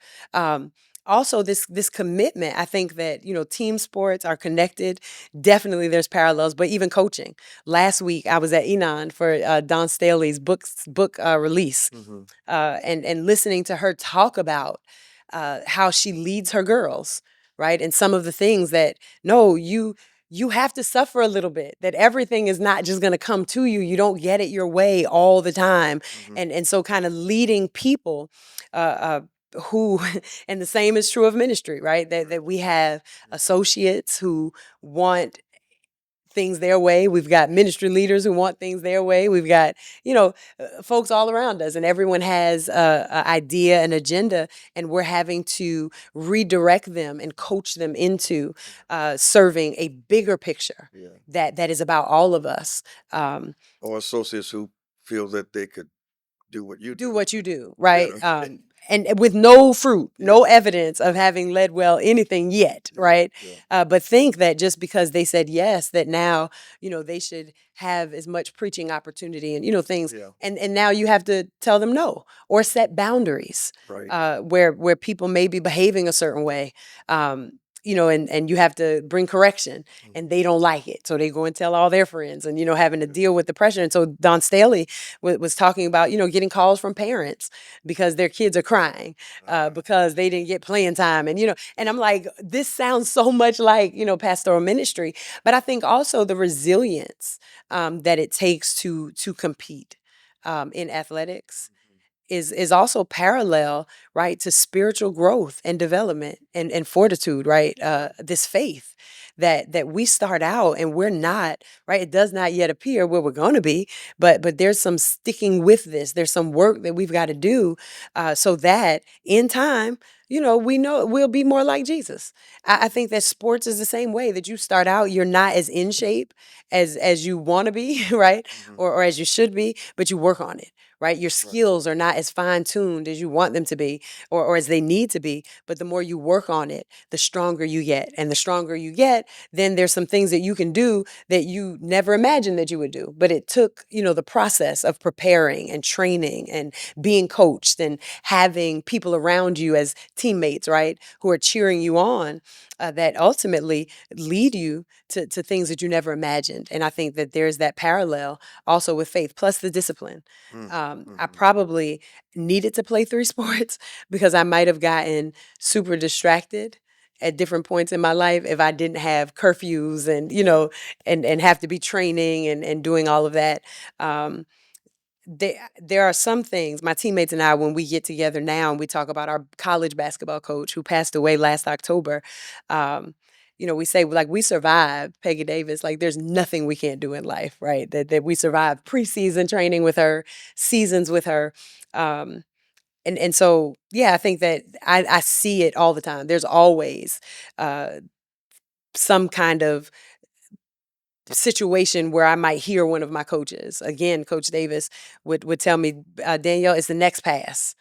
Also, this commitment. I think that team sports are connected. Definitely, there's parallels, but even coaching. Last week, I was at Enon for Don Staley's book release, Hmm. and listening to her talk about how she leads her girls, right? And some of the things that no, you have to suffer a little bit. That everything is not just going to come to you. You don't get it your way all the time, Hmm. and so kind of leading people. Who and the same is true of ministry, right? That we have associates who want things their way. We've got ministry leaders who want things their way. We've got, folks all around us, and everyone has a idea, an agenda, and we're having to redirect them and coach them into serving a bigger picture Yeah. that is about all of us. Um, Or associates who feel that they could do what you do do what you do, right? better. And with no fruit, Yeah. no evidence of having led well anything yet, Yeah. right? Yeah. But think that just because they said yes, that now they should have as much preaching opportunity and things, Yeah. and now you have to tell them no or set boundaries Right. where people may be behaving a certain way. and you have to bring correction, and they don't like it. So they go and tell all their friends, and, having to deal with the pressure. And so Don Staley was talking about, getting calls from parents because their kids are crying because they didn't get playing time. And I'm like, this sounds so much like, pastoral ministry. But I think also the resilience that it takes to compete in athletics is also parallel, right, to spiritual growth and development and fortitude, right? This faith that we start out and we're not, right? It does not yet appear where we're going to be, but there's some sticking with this. There's some work that we've got to do so that in time, we know we'll be more like Jesus. I think that sports is the same way, that you start out, you're not as in shape as you want to be, right? Or as you should be, but you work on it, right? Your skills are not as fine tuned as you want them to be, or as they need to be. But the more you work on it, the stronger you get. And the stronger you get, then there's some things that you can do that you never imagined that you would do. But it took, the process of preparing and training and being coached and having people around you as teammates, right, who are cheering you on, that ultimately lead you to things that you never imagined. And I think that there's that parallel also with faith, plus the discipline. I probably needed to play three sports because I might have gotten super distracted at different points in my life if I didn't have curfews and, and have to be training and doing all of that. There are some things, my teammates and I, when we get together now and we talk about our college basketball coach who passed away last October, we say, like, we survived Peggy Davis. Like, there's nothing we can't do in life, right? That we survived preseason training with her, seasons with her. And so, yeah, I think that I see it all the time. There's always some kind of situation where I might hear one of my coaches, again, Coach Davis, would tell me, Danielle, it's the next pass.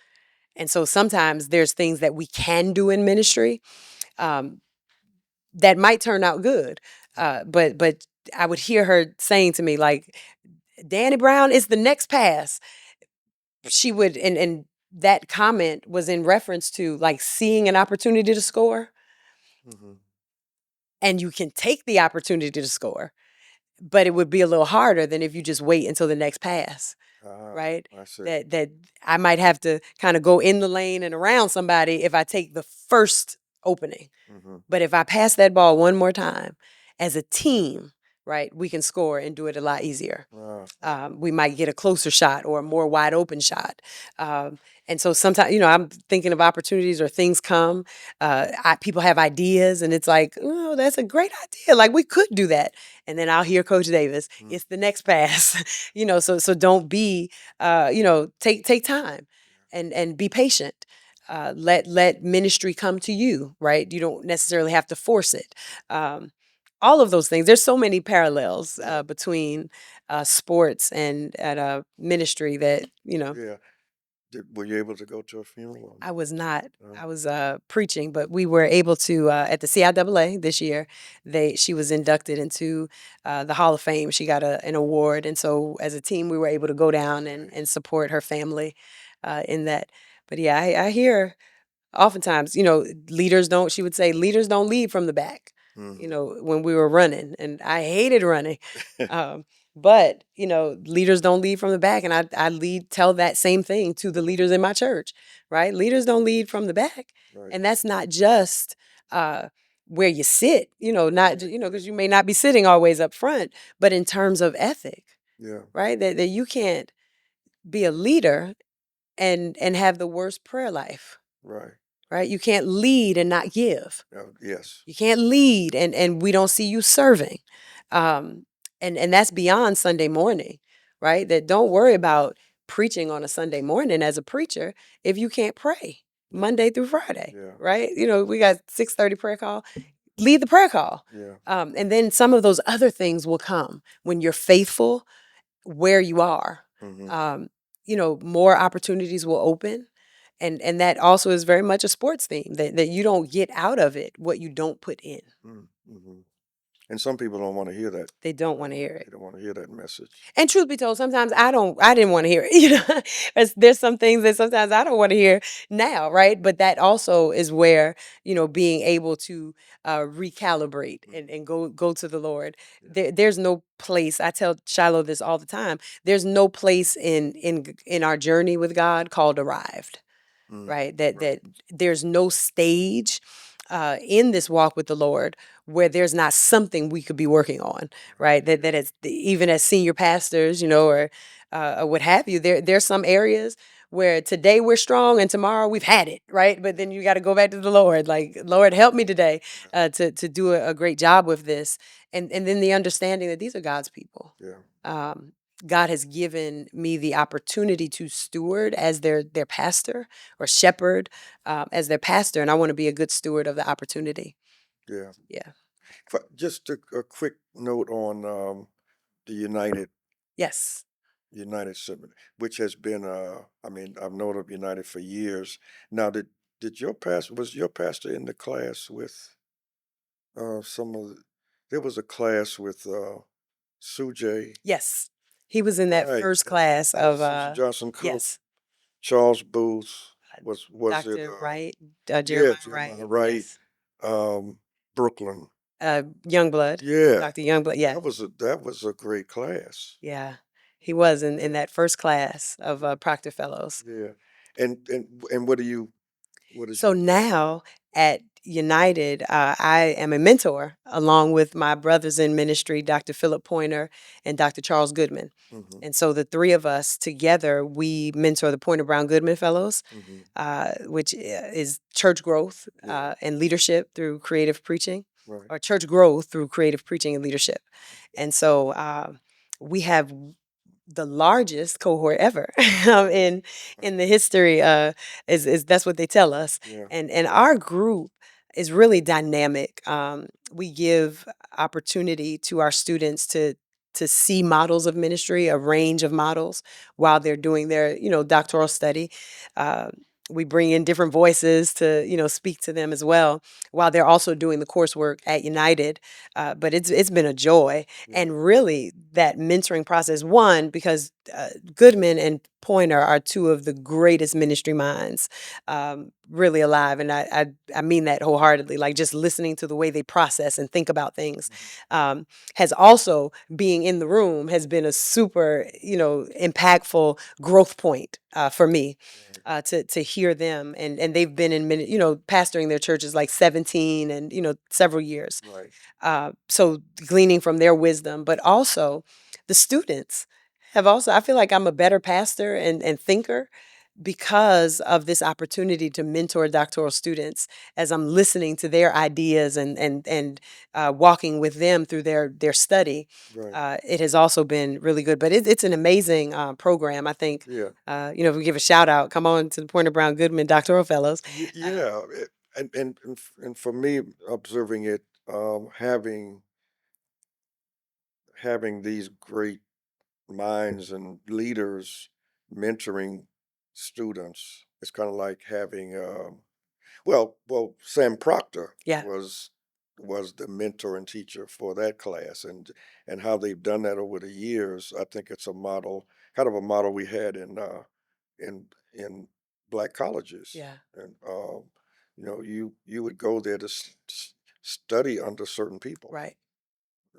And so sometimes there's things that we can do in ministry um, that might turn out good. But I would hear her saying to me, like, Danny Brown is the next pass. She would, and that comment was in reference to, like, seeing an opportunity to score, and you can take the opportunity to score, but it would be a little harder than if you just wait until the next pass, right? I see. That I might have to kind of go in the lane and around somebody if I take the first opening. But if I pass that ball one more time as a team, right, we can score and do it a lot easier. We might get a closer shot or a more wide open shot. And so sometimes, I'm thinking of opportunities or things come. People have ideas, and it's like, oh, that's a great idea. Like, we could do that. And then I'll hear Coach Davis, it's the next pass. So don't be, take time and be patient. Let ministry come to you, right? You don't necessarily have to force it. All of those things. There's so many parallels between sports and ministry that Yeah. Were you able to go to a funeral? I was not. No. I was preaching, but we were able to at the CIAA this year. She was inducted into the Hall of Fame. She got an award, and so as a team, we were able to go down and support her family in that. But yeah, I hear oftentimes, she would say, leaders don't lead from the back, when we were running, and I hated running. But, leaders don't lead from the back. And I tell that same thing to the leaders in my church, right? Leaders don't lead from the back. Right. And that's not just where you sit, not, because you may not be sitting always up front, but in terms of ethic, right? That you can't be a leader and have the worst prayer life. Right? You can't lead and not give. Yes. You can't lead and we don't see you serving. And that's beyond Sunday morning, right? That don't worry about preaching on a Sunday morning as a preacher if you can't pray Monday through Friday, right? We got 6:30 prayer call. Lead the prayer call. And then some of those other things will come when you're faithful where you are. More opportunities will open. And that also is very much a sports theme, that you don't get out of it what you don't put in. And some people don't want to hear that. They don't want to hear They it. don't want to hear that message. And truth be told, sometimes I didn't want to hear it. There's some things that sometimes I don't want to hear now, right? But that also is where, being able to recalibrate and go to the Lord. There's no place. I tell Shiloh this all the time. There's no place in our journey with God called arrived, right? That there's no stage in this walk with the Lord where there's not something we could be working on, right? That it's even as senior pastors, or what have you. There's some areas where today we're strong and tomorrow we've had it, right? But then you got to go back to the Lord, like, Lord, help me today to do a great job with this, and then the understanding that these are God's people. Yeah. God has given me the opportunity to steward as their pastor or shepherd as their pastor, and I want to be a good steward of the opportunity. Yeah. Yeah. Just a quick note on the Yes. United Seminary, which has been I mean, I've known of United for years. Now, did your pastor was your pastor in the class with some of there was a class with Sujay, Yes. He was in that right? first class Yeah, of Sujay Johnson Cook, yes, Charles Booth, was it Dr. Wright, yeah, Jeremiah Wright. Jeremiah Wright, Yes. Brooklyn. Youngblood, Yeah, Dr. Youngblood. Yeah. that was a great class. Yeah. He was in that first class of Proctor Fellows. Yeah. And what is So your now at United, I am a mentor along with my brothers in ministry, Dr. Philip Pointer and Dr. Charles Goodman. hmm And so the three of us together, we mentor the Pointer Brown Goodman Fellows, hmm which is church growth yeah, and leadership through creative preaching, right. or church growth through creative preaching and leadership. And so we have the largest cohort ever in Right. the history. Is That's what they tell us, Yeah. and our group is really dynamic. We give opportunity to our students to see models of ministry, a range of models, while they're doing their doctoral study. Uh, we bring in different voices to speak to them as well while they're also doing the coursework at United. But it's been a joy, Yeah. and really that mentoring process. One, because Goodman and Pointer are two of the greatest ministry minds really alive, and I mean that wholeheartedly. Like, just listening to the way they process and think about things has also, being in the room has been a super impactful growth point for me. To hear them, and they've been in pastoring their churches like 17 and several years, Right. so gleaning from their wisdom, but also the students have also, I feel like I'm a better pastor and thinker because of this opportunity to mentor doctoral students as I'm listening to their ideas and walking with them through their study. Right. It has also been really good, but it's an amazing program. I think, Yeah. if we give a shout out, come on to the Pointer Brown Goodman Doctoral Fellows. Yeah. And for me, observing it, having these great minds and leaders mentoring students, it's kind of like having Sam Proctor Yeah, was the mentor and teacher for that class, and how they've done that over the years. I think it's a model, kind of a model we had in in black colleges, yeah, and you would go there to study under certain people. right.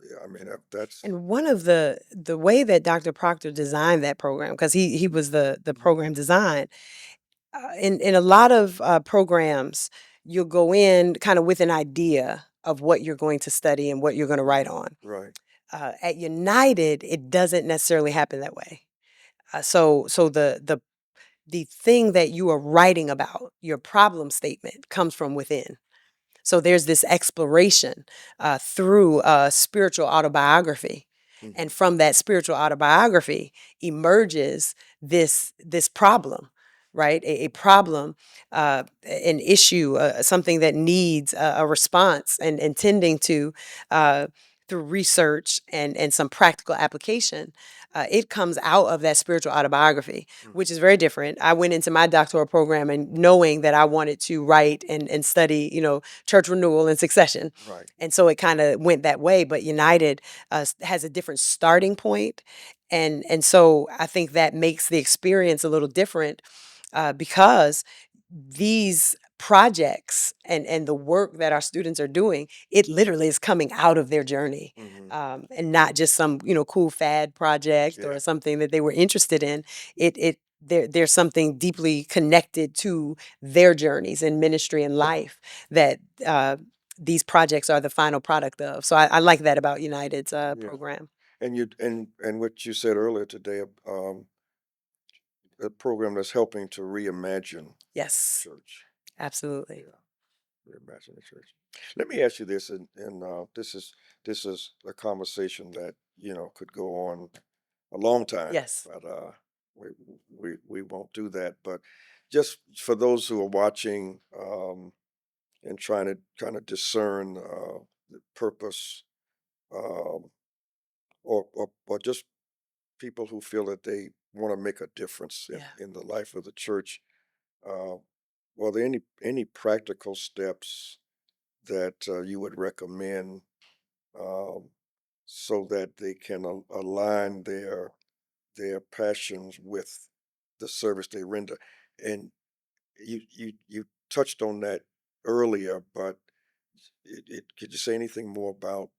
Yeah, I mean that's And one of the way that Dr. Proctor designed that program, because he was the Mhm. program design, in a lot of programs, you'll go in kind of with an idea of what you're going to study and what you're going to write on. Right, At United, it doesn't necessarily happen that way. So the thing that you are writing about, your problem statement, comes from within. So there's this exploration through spiritual autobiography, and hmm from that spiritual autobiography emerges this problem, right? A problem, an issue, something that needs a response, and tending to through research and some practical application. It comes out of that spiritual autobiography, Mm. which is very different. I went into my doctoral program and knowing that I wanted to write and study, church renewal and succession. Right. And so it kind of went that way. But United has a different starting point, and so I think that makes the experience a little different because these projects and the work that our students are doing, it literally is coming out of their journey, and not just some cool fad project or Yeah. something that they were interested in. There's something deeply connected to their journeys in ministry and life that these projects are the final product of. So I like that about United's Yeah. program. And what you said earlier today, a program that's helping to reimagine Yes, church. absolutely. Yeah, reimagine the church. Let me ask you this, and this is a conversation that could go on a long time, Yes. but we we won't do that. But just for those who are watching, and trying to kind of discern the purpose, um, or just people who feel that they want to make a difference Yeah. in the life of the church. Uh, are there any practical steps that you would recommend, um, so that they can align their passions with the service they render? And you touched on that earlier, but could you say anything more about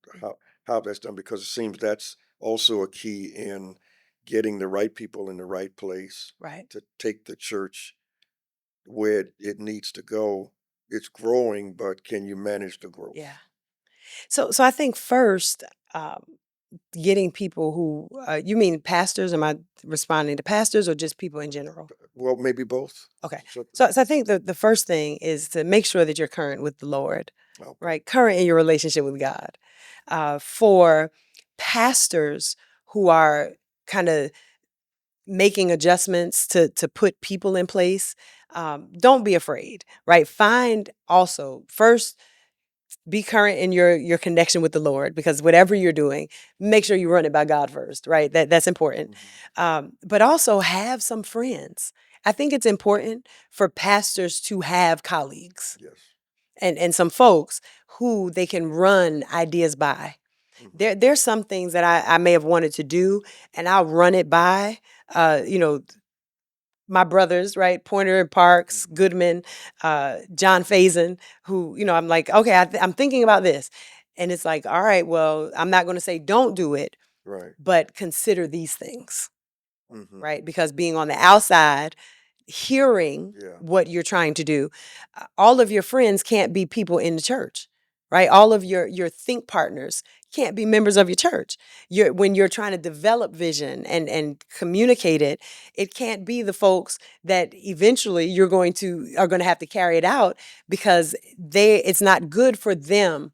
how that's done? Because it seems that's also a key in getting the right people in the right place Right. to take the church where it needs to go. It's growing, but can you manage the growth? Yeah. So I think first, um, getting people who you mean pastors? Am I responding to pastors or just people in general? Well, maybe both. Okay. So- So I think the first thing is to make sure that you're current with the Lord, okay. right? Current in your relationship with God. For pastors who are kind of making adjustments to put people in place, don't be afraid, right? Find also first be current in your connection with the Lord, because whatever you're doing, make sure you run it by God first, right? That's important. Hmm. But also have some friends. I think it's important for pastors to have colleagues Yes. and some folks who they can run ideas by. Hmm. There's some things that I may have wanted to do, and I'll run it by uh, you know my brothers, right? Pointer and Parks, Hmm. Goodman, John Faison, who, I'm like, okay, I'm thinking about this. And it's like, all right, well, I'm not going to say don't do it, Right. but consider these things, Hmm. right? Because being on the outside, hearing Yeah. what you're trying to do, all of your friends can't be people in the church, right? All of your think partners can't be members of your church. When you're trying to develop vision and communicate it, it can't be the folks that eventually are going to have to carry it out, because it's not good for them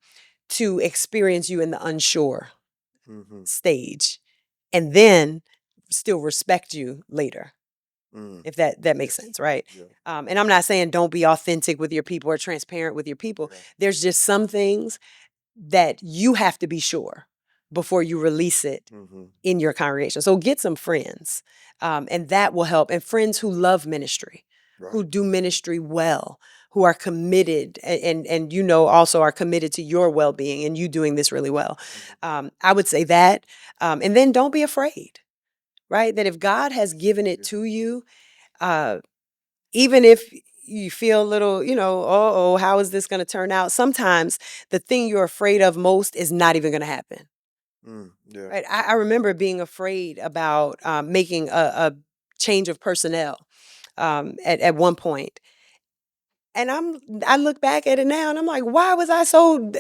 to experience you in the unsure Hmm. stage and then still respect you later, Mm. if that makes Yes. sense, right? Yeah. And I'm not saying don't be authentic with your people or transparent with your people. Yeah. There's just some things that you have to be sure before you release it Hmm. in your congregation. So get some friends, and that will help. And friends who love ministry, who Right. do ministry well, who are committed, and also are committed to your well being and you doing this really well. Hmm. I would say that, and then don't be afraid, right? That if God has given it Yeah. to you, uh, even if you feel a little, oh, how is this going to turn out? Sometimes the thing you're afraid of most is not even going to happen. Mm. Yeah. Right. I remember being afraid about making a change of personnel at one point. And I look back at it now and I'm like, why was I so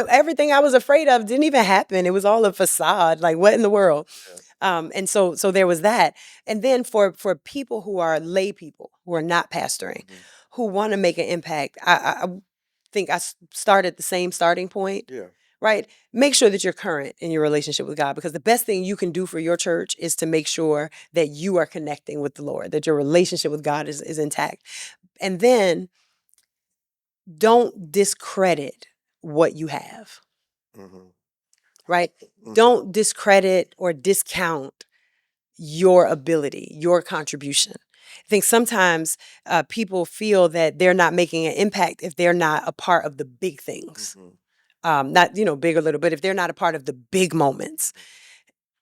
everything I was afraid of didn't even happen. It was all a facade. Like, what in the world? Yeah. And so there was that. And then for people who are lay people who are not pastoring, Hmm. who want to make an impact, I think start at the same starting point, Yeah. right? Make sure that you're current in your relationship with God, because the best thing you can do for your church is to make sure that you are connecting with the Lord, that your relationship with God is intact. And then don't discredit what you have, Hmm. right? Hmm. Don't discredit or discount your ability, your contribution. I think sometimes people feel that they're not making an impact if they're not a part of the big things. Not, big or little, but if they're not a part of the big moments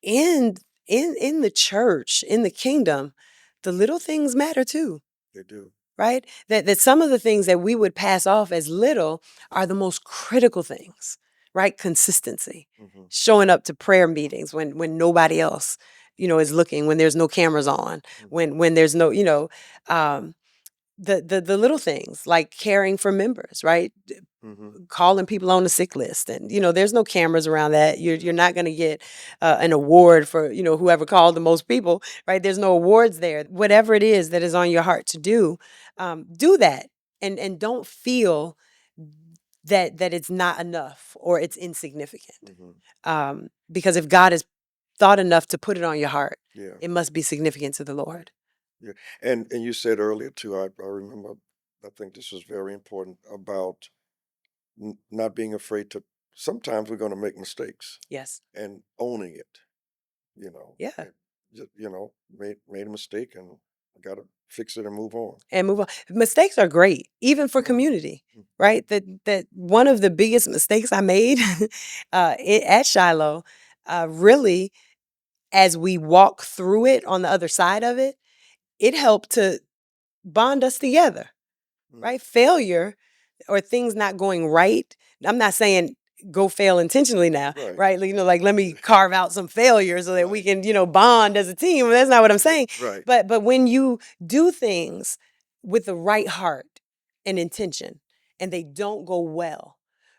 in the church, in the kingdom, the little things matter too. They do. Right? That some of the things that we would pass off as little are the most critical things, right? Consistency, showing up to prayer meetings when nobody else, is looking, when there's no cameras on, when there's no, um, the little things like caring for members, right? Calling people on the sick list, and there's no cameras around that. You're not going to get an award for whoever called the most people, right? There's no awards there. Whatever it is that is on your heart to do that, and don't feel that it's not enough or it's insignificant. Because if God has thought enough to put it on your heart, it must be significant to the Lord. Yeah, and you said earlier too. I remember. I think this is very important about not being afraid to. Sometimes we're going to make mistakes Yes. and owning it. You know. Yeah. And just, made a mistake and got to fix it and move on. And move on. Mistakes are great, even for community, right? That one of the biggest mistakes I made at Shiloh, really, as we walk through it on the other side of it, it helped to bond us together, right? Failure or things not going right. I'm not saying go fail intentionally now, right? Like let me carve out some failures so that we can, bond as a team. That's not what I'm saying. Right. But when you do things with the right heart and intention and they don't go well,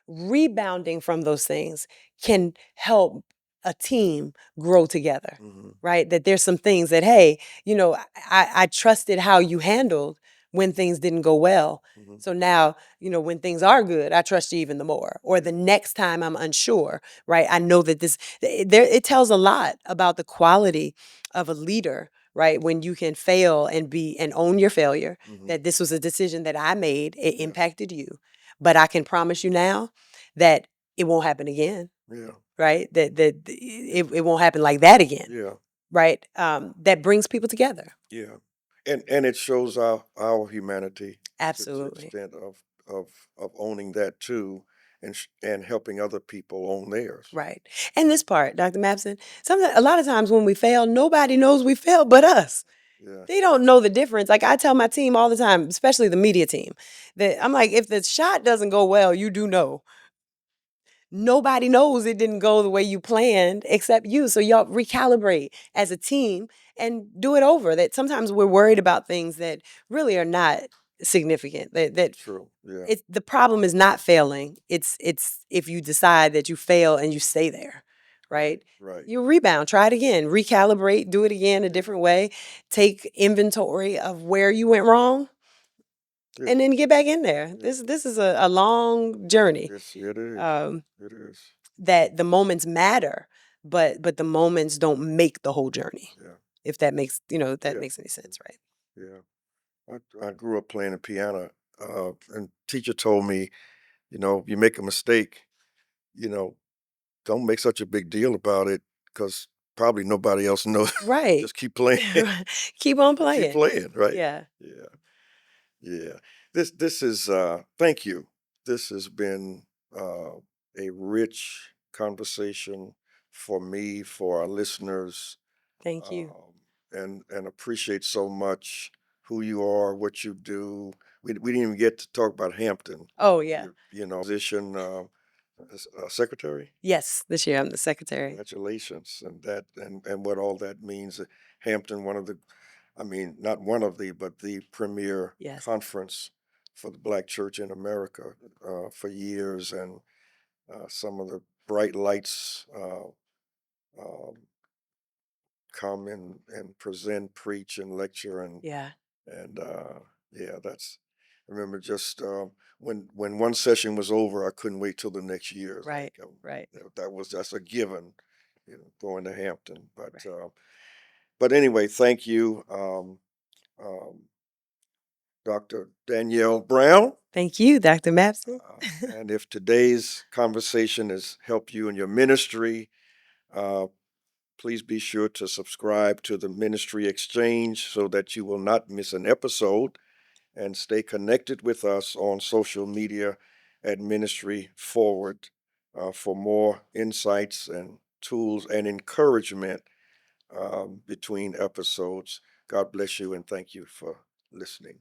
rebounding from those things can help a team grow together, right? That there's some things that, hey, I trusted how you handled when things didn't go well. So now, when things are good, I trust you even the more. Or the next time I'm unsure, right? I know that it tells a lot about the quality of a leader, right? When you can fail and own your failure, that this was a decision that I made, it impacted you. But I can promise you now that it won't happen again. Yeah. Right? That it won't happen like that again. Yeah. Right? That brings people together. Yeah. And it shows our humanity. Absolutely. To the extent of owning that too, and helping other people own theirs. Right. And this part, Dr. Mapson, a lot of times when we fail, nobody knows we failed but us. Yeah. They don't know the difference. Like I tell my team all the time, especially the media team, that I'm like, if the shot doesn't go well, you do know. Nobody knows it didn't go the way you planned except you. So y'all recalibrate as a team and do it over. That sometimes we're worried about things that really are not significant. That True. Yeah. the problem is not failing. It's if you decide that you fail and you stay there, right? Right. You rebound, try it again, recalibrate, do it again a different way, take inventory of where you went wrong, and then get back in there. This is a long journey. Yes, it is. It is. That the moments matter, but the moments don't make the whole journey. Yeah. If that makes makes any sense, right? Yeah. I grew up playing the piano, and teacher told me, you make a mistake, you know, don't make such a big deal about it because probably nobody else knows. Right. Just keep playing. Keep on playing. Keep playing, right? Yeah. Yeah. Yeah. This is thank you. This has been a rich conversation for me, for our listeners. Thank you. And appreciate so much who you are, what you do. We didn't even get to talk about Hampton. Oh yeah. Position as secretary. Yes, this year I'm the secretary. Congratulations, and that and what all that means. Hampton, one of the, I mean, not one of the, but the premier conference for the Black church in America for years, and some of the bright lights um, come and present, preach, and lecture, and and that's. I remember just when one session was over, I couldn't wait till the next year. It's Right, like, right. that was just a given, going to Hampton. But anyway, thank you, um, Dr. Danielle Brown. Thank you, Dr. Mapson. And if today's conversation has helped you in your ministry, uh, Please be sure to subscribe to the Ministry Exchange so that you will not miss an episode, and stay connected with us on social media at Ministry Forward for more insights and tools and encouragement between episodes. God bless you and thank you for listening.